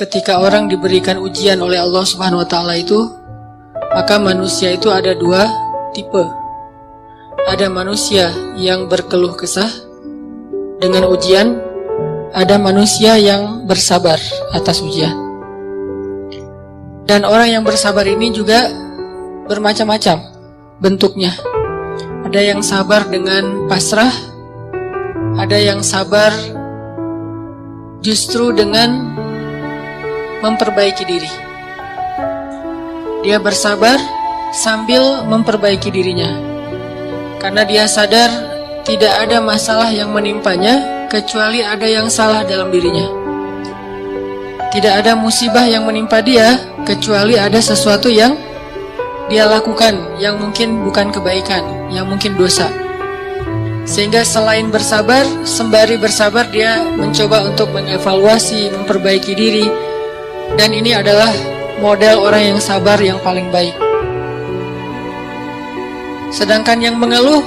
ketika orang diberikan ujian oleh Allah Subhanahu wa Ta'ala itu, maka manusia itu ada dua tipe. Ada manusia yang berkeluh kesah dengan ujian, ada manusia yang bersabar atas ujian. Dan orang yang bersabar ini juga bermacam-macam bentuknya. Ada yang sabar dengan pasrah, ada yang sabar justru dengan memperbaiki diri. Dia bersabar sambil memperbaiki dirinya, karena dia sadar tidak ada masalah yang menimpanya kecuali ada yang salah dalam dirinya. Tidak ada musibah yang menimpa dia kecuali ada sesuatu yang dia lakukan yang mungkin bukan kebaikan, yang mungkin dosa. Sehingga selain bersabar, sembari bersabar dia mencoba untuk mengevaluasi, memperbaiki diri. Dan ini adalah model orang yang sabar yang paling baik. Sedangkan yang mengeluh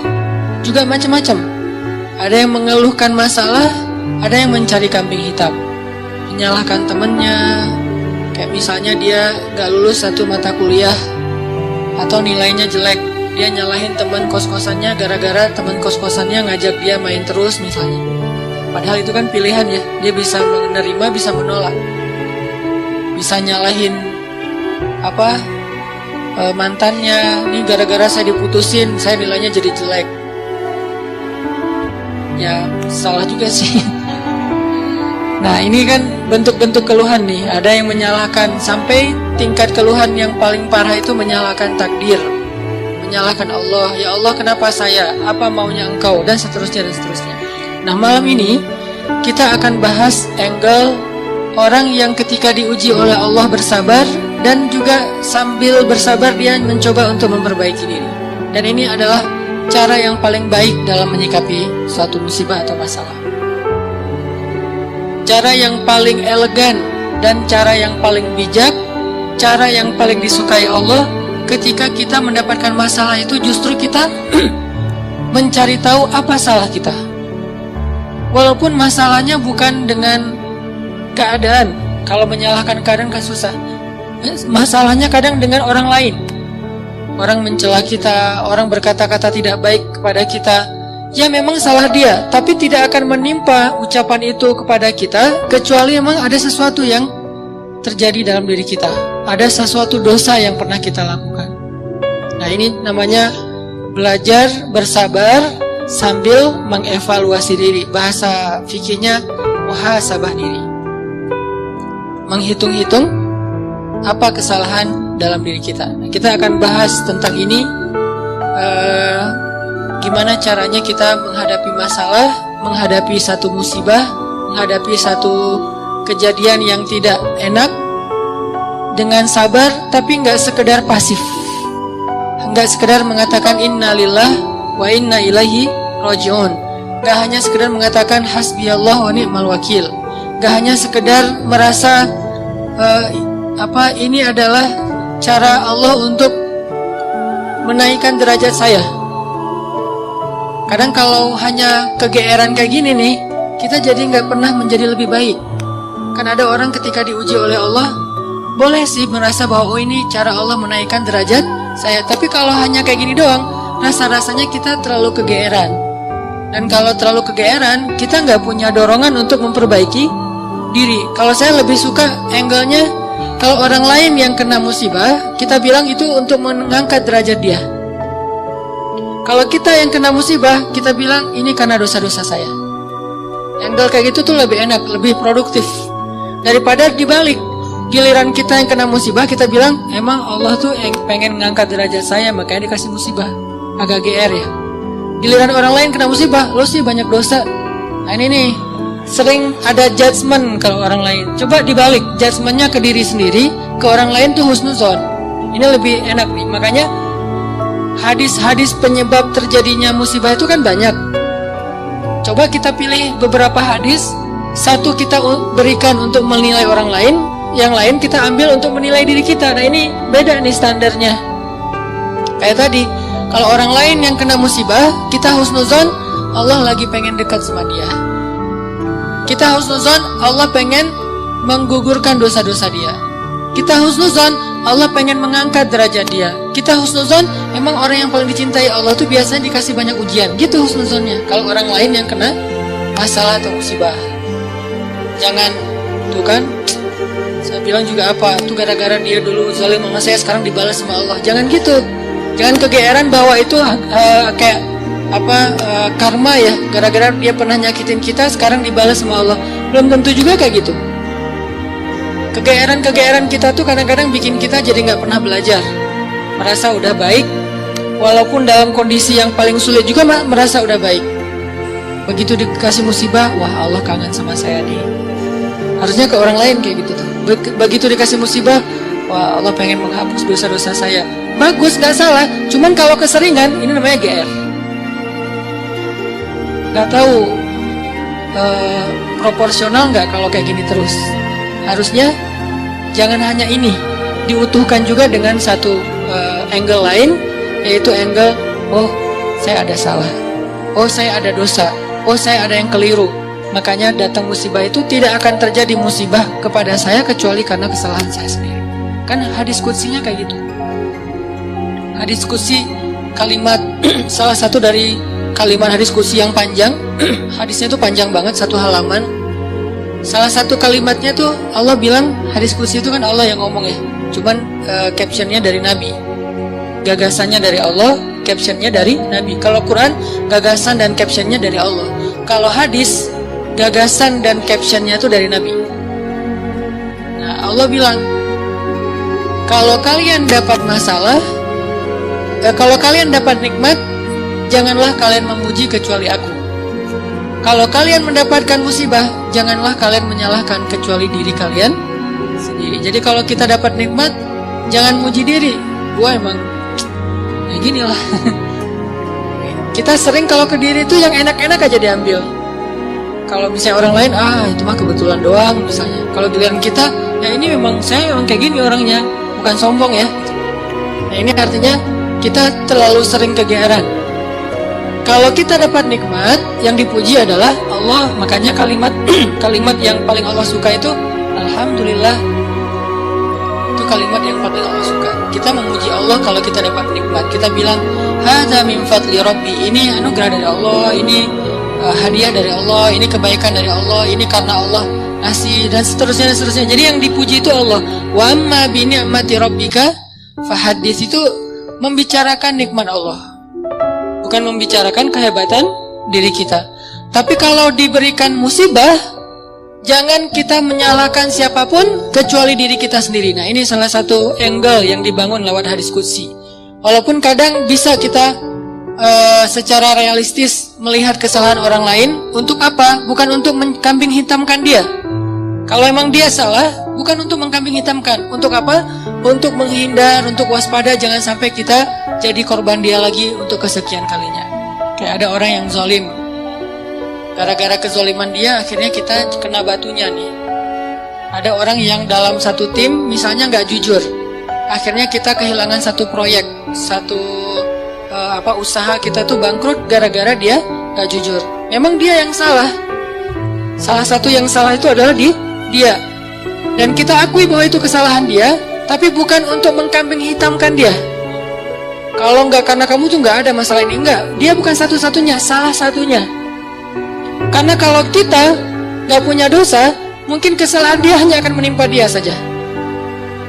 juga macam-macam. Ada yang mengeluhkan masalah, ada yang mencari kambing hitam, menyalahkan temannya. Kayak misalnya dia gak lulus satu mata kuliah atau nilainya jelek, dia nyalahin teman kos-kosannya gara-gara teman kos-kosannya ngajak dia main terus misalnya. Padahal itu kan pilihan ya, dia bisa menerima, bisa menolak. Bisa nyalahin mantannya, nih gara-gara saya diputusin, saya nilainya jadi jelek. Ya salah juga sih. Nah ini kan bentuk-bentuk keluhan nih. Ada yang menyalahkan, sampai tingkat keluhan yang paling parah itu menyalahkan takdir, menyalahkan Allah. Ya Allah kenapa saya, apa maunya engkau, dan seterusnya dan seterusnya. Nah malam ini kita akan bahas angle orang yang ketika diuji oleh Allah bersabar, dan juga sambil bersabar dia mencoba untuk memperbaiki diri. Dan ini adalah cara yang paling baik dalam menyikapi suatu musibah atau masalah. Cara yang paling elegan dan cara yang paling bijak, cara yang paling disukai Allah ketika kita mendapatkan masalah itu justru kita mencari tahu apa salah kita. Walaupun masalahnya bukan dengan keadaan. Kalau menyalahkan keadaan kan susah. Masalahnya kadang dengan orang lain. Orang mencela kita, orang berkata-kata tidak baik kepada kita. Ya memang salah dia, tapi tidak akan menimpa ucapan itu kepada kita kecuali memang ada sesuatu yang terjadi dalam diri kita. Ada sesuatu dosa yang pernah kita lakukan. Nah ini namanya belajar bersabar sambil mengevaluasi diri. Bahasa fikihnya muhasabah diri. Menghitung-hitung apa kesalahan dalam diri kita. Nah, kita akan bahas tentang ini. Gimana caranya kita menghadapi masalah, menghadapi satu musibah, menghadapi satu kejadian yang tidak enak dengan sabar, tapi nggak sekedar pasif, nggak sekedar mengatakan innalillah wa inna ilaihi rajiun, nggak hanya sekedar mengatakan hasbiyallah wa ni'mal wakil, nggak hanya sekedar merasa ini adalah cara Allah untuk menaikkan derajat saya. Kadang kalau hanya kegeeran kayak gini nih, kita jadi nggak pernah menjadi lebih baik. Kan ada orang ketika diuji oleh Allah, boleh sih merasa bahwa ini cara Allah menaikkan derajat saya. Tapi kalau hanya kayak gini doang, rasa-rasanya kita terlalu kegeeran. Dan kalau terlalu kegeeran, kita nggak punya dorongan untuk memperbaiki diri. Kalau saya lebih suka angle-nya, kalau orang lain yang kena musibah, kita bilang itu untuk mengangkat derajat dia. Kalau kita yang kena musibah, kita bilang ini karena dosa-dosa saya. Angle kayak gitu tuh lebih enak, lebih produktif. Daripada dibalik, giliran kita yang kena musibah, kita bilang emang Allah tuh yang pengen ngangkat derajat saya, makanya dikasih musibah. Agak GR ya. Giliran orang lain kena musibah, lo sih banyak dosa. Nah ini nih, sering ada judgement kalau orang lain. Coba dibalik, judgementnya ke diri sendiri, ke orang lain tuh husnuzon. Ini lebih enak nih, makanya hadis-hadis penyebab terjadinya musibah itu kan banyak. Coba kita pilih beberapa hadis, satu kita berikan untuk menilai orang lain, yang lain kita ambil untuk menilai diri kita. Nah ini beda nih standarnya. Kayak tadi, kalau orang lain yang kena musibah, kita husnuzon, Allah lagi pengen dekat sama dia. Kita husnuzon, Allah pengen menggugurkan dosa-dosa dia. Kita husnuzon, Allah pengen mengangkat derajat dia. Kita husnuzon, emang orang yang paling dicintai Allah tuh biasanya dikasih banyak ujian. Gitu husnuzonnya. Kalau orang lain yang kena masalah atau musibah, jangan tuh kan. Saya bilang juga apa, tuh gara-gara dia dulu zalim sama saya, sekarang dibalas sama Allah. Jangan gitu. Jangan kegeeran bahwa itu kayak karma ya, gara-gara dia pernah nyakitin kita, sekarang dibalas sama Allah. Belum tentu juga kayak gitu. Kegeeran kita tuh kadang-kadang bikin kita jadi nggak pernah belajar, merasa udah baik, walaupun dalam kondisi yang paling sulit juga merasa udah baik. Begitu dikasih musibah, wah Allah kangen sama saya nih. Harusnya ke orang lain kayak gitu tuh. Begitu dikasih musibah, wah Allah pengen menghapus dosa-dosa saya. Bagus, nggak salah. Cuman kalau keseringan, ini namanya GR. Nggak tahu proporsional nggak kalau kayak gini terus. Harusnya jangan hanya ini, diutuhkan juga dengan satu angle lain, yaitu angle, oh saya ada salah, oh saya ada dosa, oh saya ada yang keliru. Makanya datang musibah itu tidak akan terjadi musibah kepada saya kecuali karena kesalahan saya sendiri. Kan hadis qudsinya kayak gitu. Hadis qudsi kalimat salah satu dari kalimat hadis qudsi yang panjang. Hadisnya itu panjang banget, satu halaman. Salah satu kalimatnya tuh Allah bilang, hadis qudsi itu kan Allah yang ngomong ya. Cuman captionnya dari Nabi. Gagasannya dari Allah, captionnya dari Nabi. Kalau Quran, gagasan dan captionnya dari Allah. Kalau hadis, gagasan dan captionnya tuh dari Nabi. Nah, Allah bilang, kalau kalian dapat masalah, kalau kalian dapat nikmat, janganlah kalian memuji kecuali aku. Kalau kalian mendapatkan musibah, janganlah kalian menyalahkan kecuali diri kalian sendiri. Jadi kalau kita dapat nikmat, jangan muji diri. Gua emang ya gini lah. Kita sering kalau ke diri itu yang enak-enak aja diambil. Kalau misalnya orang lain, itu mah kebetulan doang misalnya. Kalau giliran kita, ya ini memang saya emang kayak gini orangnya, bukan sombong ya. Nah ini artinya kita terlalu sering kegeeran. Kalau kita dapat nikmat, yang dipuji adalah Allah. Makanya kalimat kalimat yang paling Allah suka itu Alhamdulillah. Itu kalimat yang paling Allah suka. Kita memuji Allah kalau kita dapat nikmat. Kita bilang, hadza min fadli rabbi. Ini anugerah dari Allah, ini hadiah dari Allah, ini kebaikan dari Allah, ini karena Allah ngasih, dan seterusnya dan seterusnya. Jadi yang dipuji itu Allah. Wa amma bi ni'mati rabbika fahaddits, itu membicarakan nikmat Allah. Bukan membicarakan kehebatan diri kita. Tapi kalau diberikan musibah, jangan kita menyalahkan siapapun kecuali diri kita sendiri. Nah ini salah satu angle yang dibangun lewat hadis qudsi. Walaupun kadang bisa kita secara realistis melihat kesalahan orang lain. Untuk apa? Bukan untuk mengkambing hitamkan dia. Kalau emang dia salah, bukan untuk mengkambing hitamkan. Untuk apa? Untuk menghindar, untuk waspada, jangan sampai kita jadi korban dia lagi untuk kesekian kalinya. Kayak ada orang yang zalim, gara-gara kezaliman dia akhirnya kita kena batunya nih. Ada orang yang dalam satu tim misalnya nggak jujur, akhirnya kita kehilangan satu proyek, satu usaha kita tuh bangkrut gara-gara dia nggak jujur. Memang dia yang salah. Salah satu yang salah itu adalah dia. Dan kita akui bahwa itu kesalahan dia, tapi bukan untuk mengkambing hitamkan dia. Kalau enggak karena kamu tuh enggak ada masalah ini, enggak. Dia bukan satu-satunya, salah satunya. Karena kalau kita enggak punya dosa, mungkin kesalahan dia hanya akan menimpa dia saja.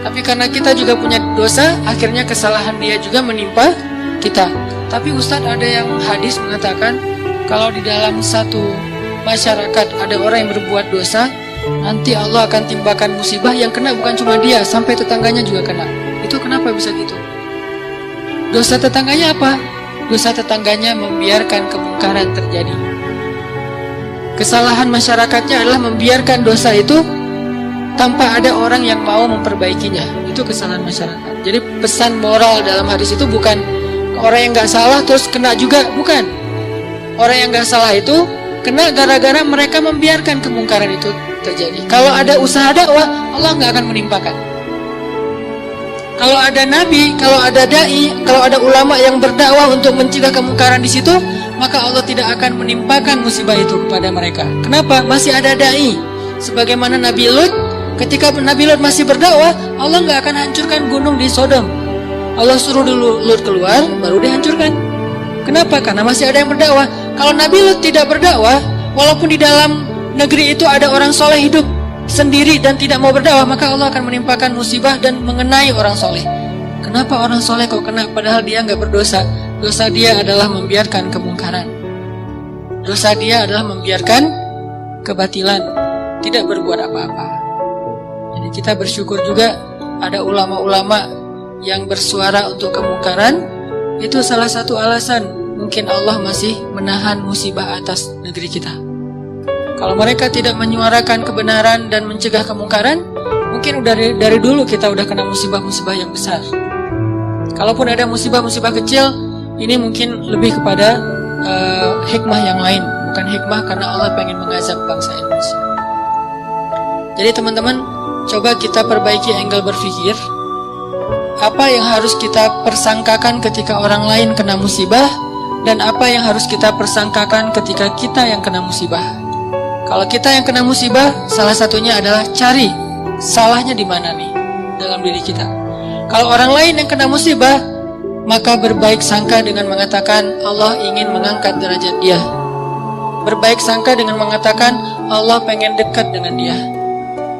Tapi karena kita juga punya dosa, akhirnya kesalahan dia juga menimpa kita. Tapi Ustadz, ada yang hadis mengatakan, kalau di dalam satu masyarakat ada orang yang berbuat dosa, nanti Allah akan timpakan musibah yang kena bukan cuma dia, sampai tetangganya juga kena. Itu kenapa bisa gitu? Dosa tetangganya apa? Dosa tetangganya membiarkan kemungkaran terjadi. Kesalahan masyarakatnya adalah membiarkan dosa itu tanpa ada orang yang mau memperbaikinya. Itu kesalahan masyarakat. Jadi pesan moral dalam hadis itu bukan orang yang gak salah terus kena juga, bukan. Orang yang gak salah itu kena gara-gara mereka membiarkan kemungkaran itu terjadi. Kalau ada usaha dakwah, Allah gak akan menimpakan. Kalau ada nabi, kalau ada dai, kalau ada ulama yang berdakwah untuk mencegah kemungkaran di situ, maka Allah tidak akan menimpakan musibah itu kepada mereka. Kenapa? Masih ada dai. Sebagaimana Nabi Lut Ketika Nabi Lut masih berdakwah, Allah nggak akan hancurkan gunung di Sodom. Allah suruh dulu Lut keluar, baru dihancurkan. Kenapa? Karena masih ada yang berdakwah. Kalau Nabi Lut tidak berdakwah, walaupun di dalam negeri itu ada orang soleh hidup sendiri dan tidak mau berdakwah, maka Allah akan menimpakan musibah dan mengenai orang soleh. Kenapa orang soleh kok kena padahal dia nggak berdosa? Dosa dia adalah membiarkan kemungkaran. Dosa dia adalah membiarkan kebatilan, tidak berbuat apa-apa. Jadi kita bersyukur juga ada ulama-ulama yang bersuara untuk kemungkaran. Itu salah satu alasan mungkin Allah masih menahan musibah atas negeri kita. Kalau mereka tidak menyuarakan kebenaran dan mencegah kemungkaran, mungkin dari dulu kita udah kena musibah-musibah yang besar. Kalaupun ada musibah-musibah kecil, ini mungkin lebih kepada hikmah yang lain, bukan hikmah karena Allah pengen mengazab bangsa Indonesia. Jadi teman-teman, coba kita perbaiki angle berpikir. Apa yang harus kita persangkakan ketika orang lain kena musibah, dan apa yang harus kita persangkakan ketika kita yang kena musibah. Kalau kita yang kena musibah, salah satunya adalah cari salahnya di mana nih dalam diri kita. Kalau orang lain yang kena musibah, maka berbaik sangka dengan mengatakan Allah ingin mengangkat derajat dia. Berbaik sangka dengan mengatakan Allah pengen dekat dengan dia.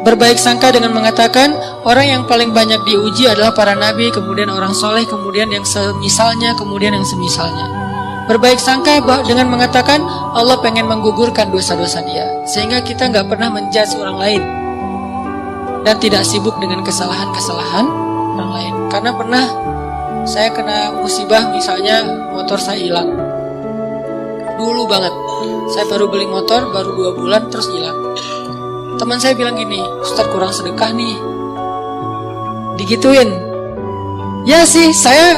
Berbaik sangka dengan mengatakan orang yang paling banyak diuji adalah para nabi, kemudian orang soleh, kemudian yang semisalnya, kemudian yang semisalnya. Berbaik sangka dengan mengatakan Allah pengen menggugurkan dosa-dosa dia, sehingga kita nggak pernah menjudge orang lain dan tidak sibuk dengan kesalahan-kesalahan orang lain. Karena pernah saya kena musibah, misalnya motor saya hilang. Dulu banget, saya baru beli motor, baru 2 bulan terus hilang. Teman saya bilang gini, Ustadz kurang sedekah nih. Digituin. Ya sih, saya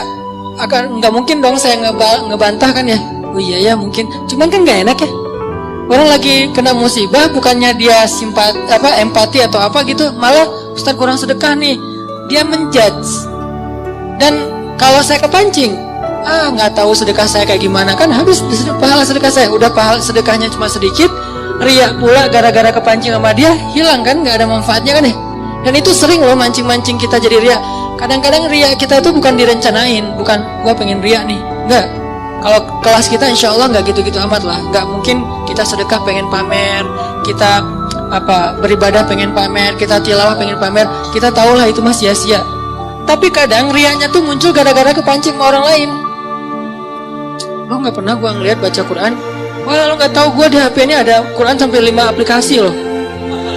akan nggak mungkin dong saya ngebantah kan ya. Oh iya ya mungkin, cuman kan nggak enak ya. Orang lagi kena musibah, bukannya dia empati atau apa gitu, malah Ustadz kurang sedekah nih. Dia menjudge. Dan kalau saya kepancing, nggak tahu sedekah saya kayak gimana, kan habis pahala sedekah saya. Udah pahala sedekahnya cuma sedikit, riak pula gara-gara kepancing sama dia, hilang kan, nggak ada manfaatnya kan ya. Dan itu sering loh mancing-mancing kita jadi riak. Kadang-kadang riak kita itu bukan direncanain, bukan gua pengen riak nih, nggak. Kalau kelas kita insya Allah nggak gitu-gitu amat lah. Nggak mungkin kita sedekah pengen pamer, kita beribadah pengen pamer, kita tilawah pengen pamer. Kita tahu lah itu mah sia-sia. Tapi kadang riaknya tuh muncul gara-gara kepancing sama orang lain. Lo nggak pernah gua ngeliat baca Quran? Wah, lo nggak tahu gua di HP ini ada Quran sampai 5 aplikasi loh.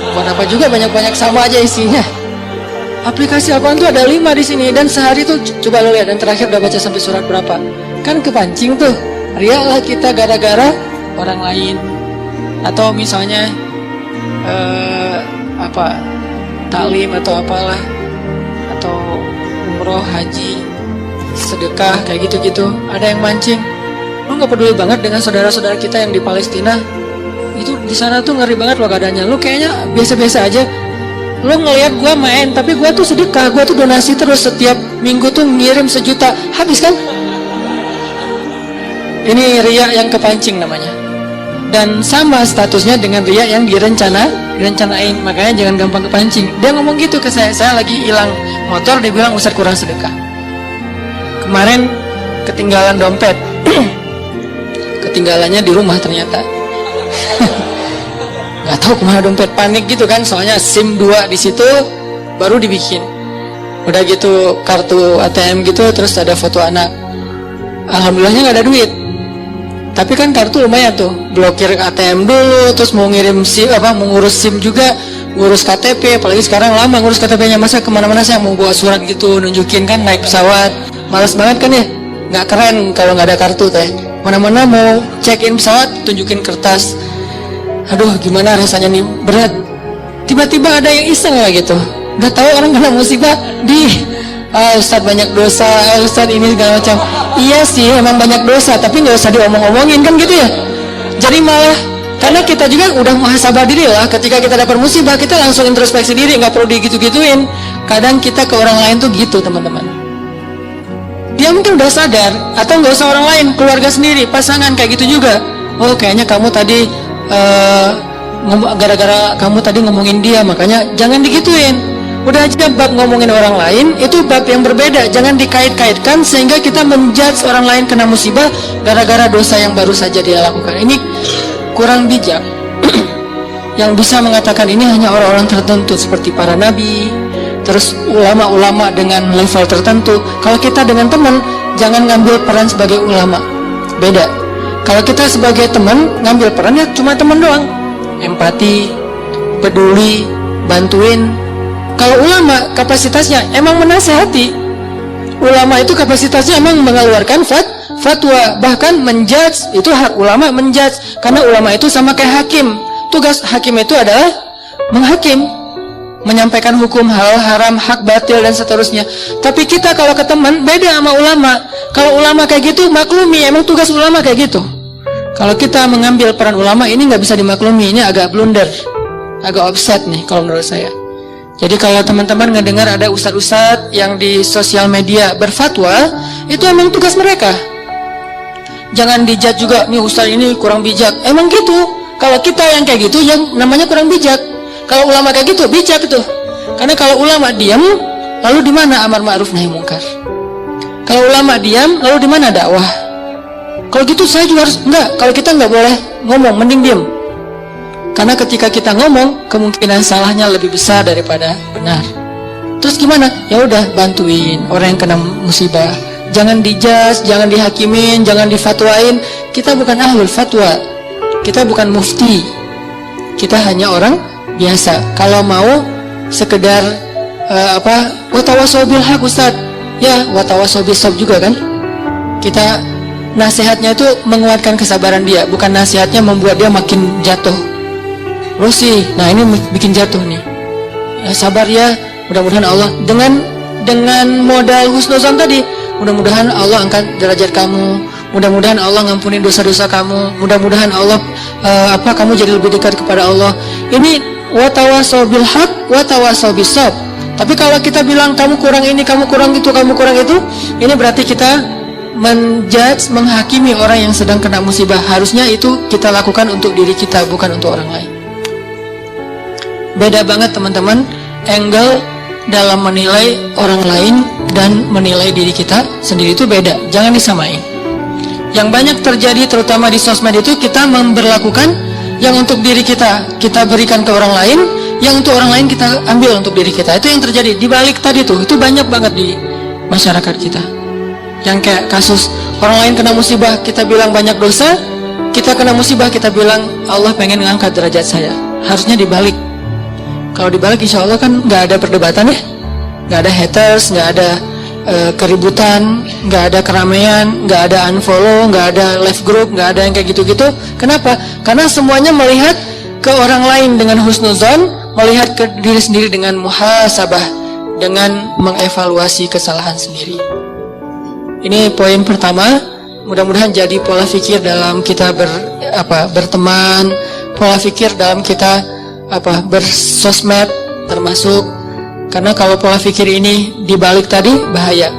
Bukan apa juga, banyak-banyak sama aja isinya. Aplikasi Al-Quran tuh ada 5 di sini, dan sehari tuh coba lo lihat, dan terakhir udah baca sampai surat berapa. Kan kepancing tuh. Riaklah kita gara-gara orang lain. Atau misalnya taklim atau apalah, atau umroh, haji, sedekah kayak gitu-gitu. Ada yang mancing. Lu nggak peduli banget dengan saudara-saudara kita yang di Palestina. Itu di sana tuh ngeri banget loh keadaannya. Lu kayaknya biasa-biasa aja. Lu ngelihat gua main, tapi gua tuh sedekah, gua tuh donasi terus setiap minggu tuh ngirim 1 juta. Habis kan? Ini riya yang kepancing namanya. Dan sama statusnya dengan riya yang direncanain. Makanya jangan gampang kepancing. Dia ngomong gitu ke saya lagi hilang motor, dia bilang Ustadz kurang sedekah. Kemarin ketinggalan dompet. Ketinggalannya di rumah ternyata. Gak tahu kemana dompet, panik gitu kan, soalnya SIM 2 di situ baru dibikin. Udah gitu kartu ATM gitu, terus ada foto anak. Alhamdulillahnya nggak ada duit. Tapi kan kartu lumayan tuh, blokir ATM dulu, terus mau ngirim SIM mau ngurus SIM juga, ngurus KTP, apalagi sekarang lama ngurus KTP-nya, masa kemana-mana saya mau bawa surat gitu nunjukin kan, naik pesawat, malas banget kan ya, nggak keren kalau nggak ada kartu teh. Mana-mana mau check-in pesawat, tunjukin kertas. Aduh, gimana rasanya nih, berat. Tiba-tiba ada yang iseng lah gitu. Udah tahu orang kena musibah, Ustadz banyak dosa, Ustadz ini segala macam. Iya sih, emang banyak dosa, tapi nggak usah diomong-omongin kan gitu ya. Jadi malah, karena kita juga udah muhasabah diri lah. Ketika kita dapat musibah, kita langsung introspeksi diri, nggak perlu digitu-gituin. Kadang kita ke orang lain tuh gitu, teman-teman. Dia mungkin udah sadar, atau nggak usah orang lain, keluarga sendiri, pasangan kayak gitu juga. Oh, kayaknya kamu tadi gara-gara kamu tadi ngomongin dia, makanya jangan digituin. Udah aja bab ngomongin orang lain, itu bab yang berbeda. Jangan dikait-kaitkan sehingga kita menjudge orang lain kena musibah gara-gara dosa yang baru saja dia lakukan. Ini kurang bijak. Yang bisa mengatakan ini hanya orang-orang tertentu seperti para nabi, terus ulama-ulama dengan level tertentu. Kalau kita dengan teman, jangan ngambil peran sebagai ulama. Beda. Kalau kita sebagai teman, ngambil perannya cuma teman doang. Empati, peduli, bantuin. Kalau ulama, kapasitasnya emang menasehati. Ulama itu kapasitasnya emang mengeluarkan fatwa. Bahkan menjudge, itu hak ulama menjudge. Karena ulama itu sama kayak hakim. Tugas hakim itu adalah menghakim, menyampaikan hukum halal haram, hak batil dan seterusnya. Tapi kita kalau ke teman beda sama ulama. Kalau ulama kayak gitu maklumi, emang tugas ulama kayak gitu. Kalau kita mengambil peran ulama ini nggak bisa dimaklumi, ini agak blunder, agak offset nih kalau menurut saya. Jadi kalau teman-teman ngedengar ada ustadz-ustadz yang di sosial media berfatwa, itu emang tugas mereka. Jangan dijudge juga, nih ustadz ini kurang bijak. Emang gitu. Kalau kita yang kayak gitu, yang namanya kurang bijak. Kalau ulama kayak gitu, bijak itu. Karena kalau ulama diam, lalu di mana amar ma'ruf nahi mungkar? Kalau ulama diam, lalu di mana dakwah? Kalau gitu saya juga harus enggak. Kalau kita enggak boleh ngomong, mending diam. Karena ketika kita ngomong, kemungkinan salahnya lebih besar daripada benar. Terus gimana? Ya udah, bantuin orang yang kena musibah. Jangan dijudge, jangan dihakimin, jangan difatwain. Kita bukan ahlul fatwa. Kita bukan mufti. Kita hanya orang biasa. Kalau mau sekedar watawasau bil haq Ustaz. Ya, watawasau bis sabr juga kan. Kita nasihatnya itu menguatkan kesabaran dia, bukan nasihatnya membuat dia makin jatuh. Rosi, nah ini bikin jatuh nih. Ya, sabar ya, mudah-mudahan Allah dengan modal husnuzon tadi, mudah-mudahan Allah angkat derajat kamu, mudah-mudahan Allah ngampuni dosa-dosa kamu, mudah-mudahan Allah kamu jadi lebih dekat kepada Allah. Ini watawasau bil haq, watawasau bis sabr. Tapi kalau kita bilang kamu kurang ini, kamu kurang itu, kamu kurang itu, ini berarti kita menjudge, menghakimi orang yang sedang kena musibah. Harusnya itu kita lakukan untuk diri kita, bukan untuk orang lain. Beda banget teman-teman, angle dalam menilai orang lain dan menilai diri kita sendiri itu beda. Jangan disamain. Yang banyak terjadi terutama di sosmed itu, kita memberlakukan yang untuk diri kita berikan ke orang lain, yang untuk orang lain kita ambil untuk diri kita. Itu yang terjadi di balik tadi tuh. Itu banyak banget di masyarakat kita. Yang kayak kasus orang lain kena musibah, kita bilang banyak dosa. Kita kena musibah, kita bilang Allah pengen ngangkat derajat saya. Harusnya dibalik. Kalau dibalik insya Allah kan nggak ada perdebatan ya, nggak ada haters, nggak ada keributan, nggak ada keramaian, nggak ada unfollow, nggak ada left group, nggak ada yang kayak gitu-gitu. Kenapa? Karena semuanya melihat ke orang lain dengan husnuzon, melihat ke diri sendiri dengan muhasabah, dengan mengevaluasi kesalahan sendiri. Ini poin pertama. Mudah-mudahan jadi pola pikir dalam kita berteman, pola pikir dalam kita bersosmed termasuk. Karena kalau pola pikir ini dibalik tadi bahaya.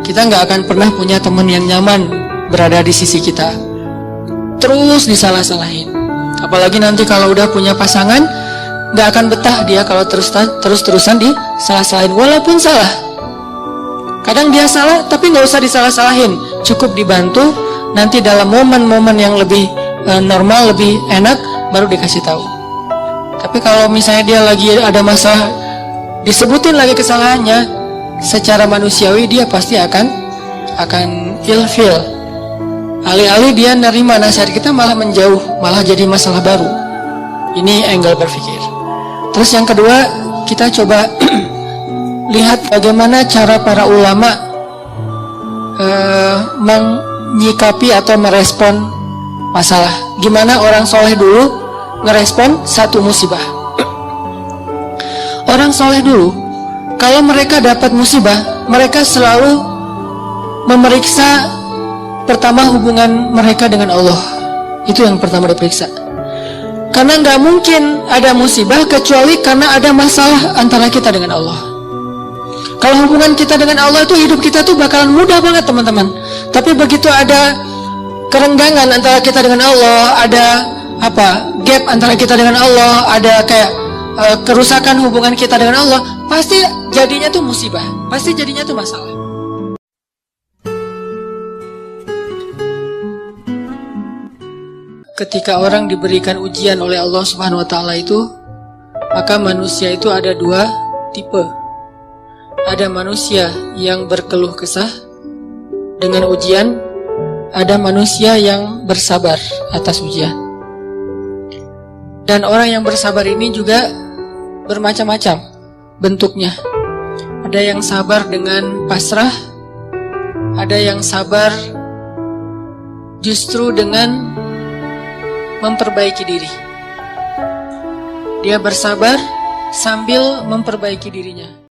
Kita nggak akan pernah punya teman yang nyaman berada di sisi kita. Terus disalah-salahin. Apalagi nanti kalau udah punya pasangan, nggak akan betah dia kalau terus-terusan disalah-salahin. Walaupun salah, kadang dia salah tapi nggak usah disalah-salahin. Cukup dibantu. Nanti dalam momen-momen yang lebih normal, lebih enak, baru dikasih tahu. Tapi kalau misalnya dia lagi ada masalah, disebutin lagi kesalahannya, secara manusiawi dia pasti akan ilfil. Alih-alih dia nerima nasihat kita, malah menjauh, malah jadi masalah baru. Ini angle berpikir. Terus yang kedua, kita coba lihat bagaimana cara para ulama menyikapi atau merespon masalah. Gimana orang soleh dulu ngerespon satu musibah. Orang soleh dulu, kalau mereka dapat musibah, mereka selalu memeriksa pertama hubungan mereka dengan Allah. Itu yang pertama diperiksa. Karena nggak mungkin ada musibah kecuali karena ada masalah antara kita dengan Allah. Kalau hubungan kita dengan Allah itu, hidup kita tuh bakalan mudah banget teman-teman. Tapi begitu ada kerenggangan antara kita dengan Allah, ada gap antara kita dengan Allah, ada kayak kerusakan hubungan kita dengan Allah, pasti jadinya tuh musibah, pasti jadinya tuh masalah. Ketika orang diberikan ujian oleh Allah Subhanahu wa taala itu, maka manusia itu ada dua tipe. Ada manusia yang berkeluh kesah dengan ujian, ada manusia yang bersabar atas ujian. Dan orang yang bersabar ini juga bermacam-macam bentuknya. Ada yang sabar dengan pasrah, ada yang sabar justru dengan memperbaiki diri. Dia bersabar sambil memperbaiki dirinya.